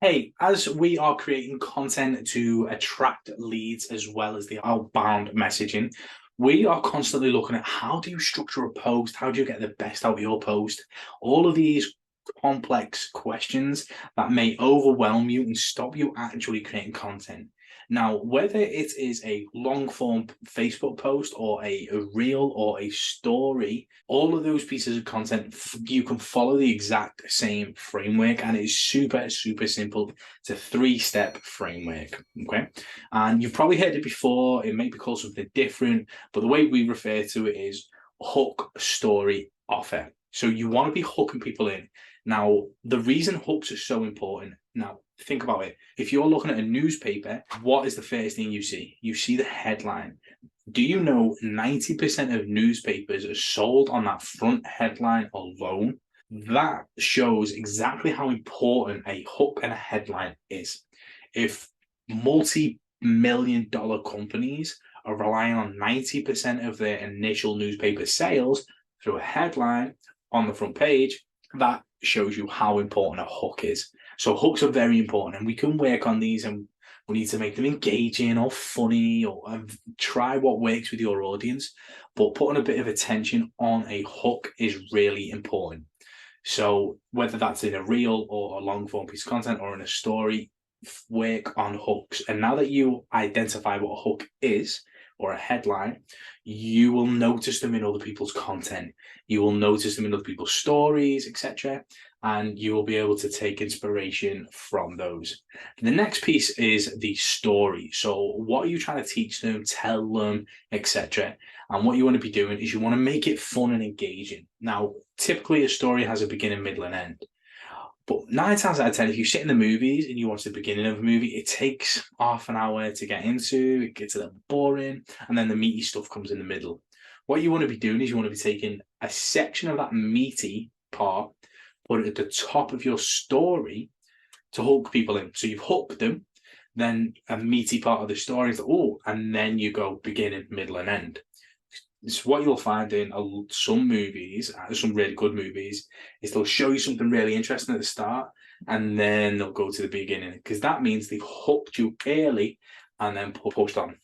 Hey, as we are creating content to attract leads as well as the outbound messaging, we are constantly looking at how do you structure a post? How do you get the best out of your post? All of these complex questions that may overwhelm you and stop you actually creating content. Now, whether it is a long form Facebook post or a reel or a story, all of those pieces of content, you can follow the exact same framework, and it's super, super simple. It's a three-step framework. Okay. And you've probably heard it before. It may be called something different, but the way we refer to it is hook, story, offer. So you want to be hooking people in. Now, the reason hooks are so important. Now, think about it. If you're looking at a newspaper, what is the first thing you see? You see the headline. Do you know 90% of newspapers are sold on that front headline alone? That shows exactly how important a hook and a headline is. If multi-million dollar companies are relying on 90% of their initial newspaper sales through a headline on the front page, that shows you how important a hook is. So hooks are very important, and we can work on these, and we need to make them engaging or funny, or try what works with your audience. But putting a bit of attention on a hook is really important. So whether that's in a reel or a long form piece of content or in a story, work on hooks. And now that you identify what a hook is or a headline, you will notice them in other people's content. You will notice them in other people's stories, etc. And you will be able to take inspiration from those. The next piece is the story. So what are you trying to teach them, tell them, etc.? And what you want to be doing is you want to make it fun and engaging. Now, typically a story has a beginning, middle, and end. But 9 times out of 10, if you sit in the movies and you watch the beginning of a movie, it takes half an hour to get into, it gets a little boring, and then the meaty stuff comes in the middle. What you want to be doing is you want to be taking a section of that meaty part, put it at the top of your story to hook people in. So you've hooked them, then a meaty part of the story is, and then you go beginning, middle, and end. It's what you'll find in some movies, some really good movies, is they'll show you something really interesting at the start, and then they'll go to the beginning, because that means they've hooked you early and then pushed on.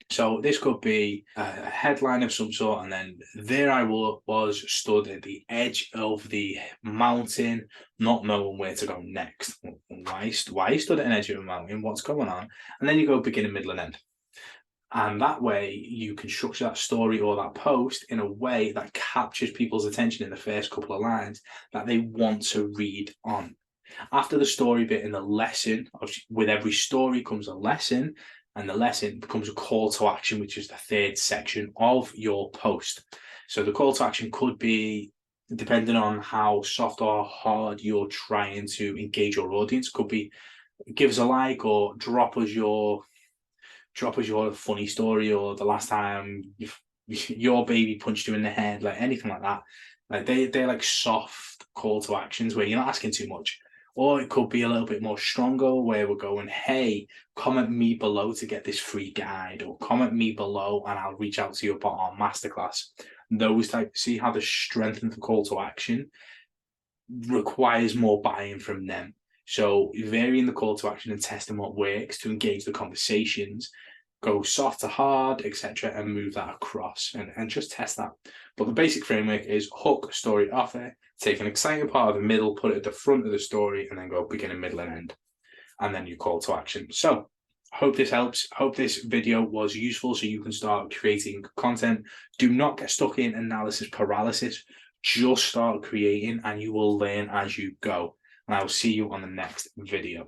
So this could be a headline of some sort, and then there I was stood at the edge of the mountain, not knowing where to go next. Why stood at an edge of a mountain? What's going on? And then you go beginning, middle, and end. And that way you can structure that story or that post in a way that captures people's attention in the first couple of lines that they want to read on. After the story bit in the lesson, with every story comes a lesson, and the lesson becomes a call to action, which is the third section of your post. So the call to action could be, depending on how soft or hard you're trying to engage your audience, could be give us a like, or drop us your funny story, or the last time your baby punched you in the head, like anything like that. Like they're like soft call to actions where you're not asking too much. Or it could be a little bit more stronger, where we're going, hey, comment me below to get this free guide, or comment me below and I'll reach out to you about our masterclass. Those type, see how the strength of the call to action requires more buy-in from them. So varying the call to action and testing what works to engage the conversations, go soft to hard, etc., and move that across, and just test that. But the basic framework is hook, story, offer, take an exciting part of the middle, put it at the front of the story, and then go beginning, middle, and end. And then you call to action. So I hope this helps. I hope this video was useful so you can start creating content. Do not get stuck in analysis paralysis. Just start creating and you will learn as you go. And I will see you on the next video.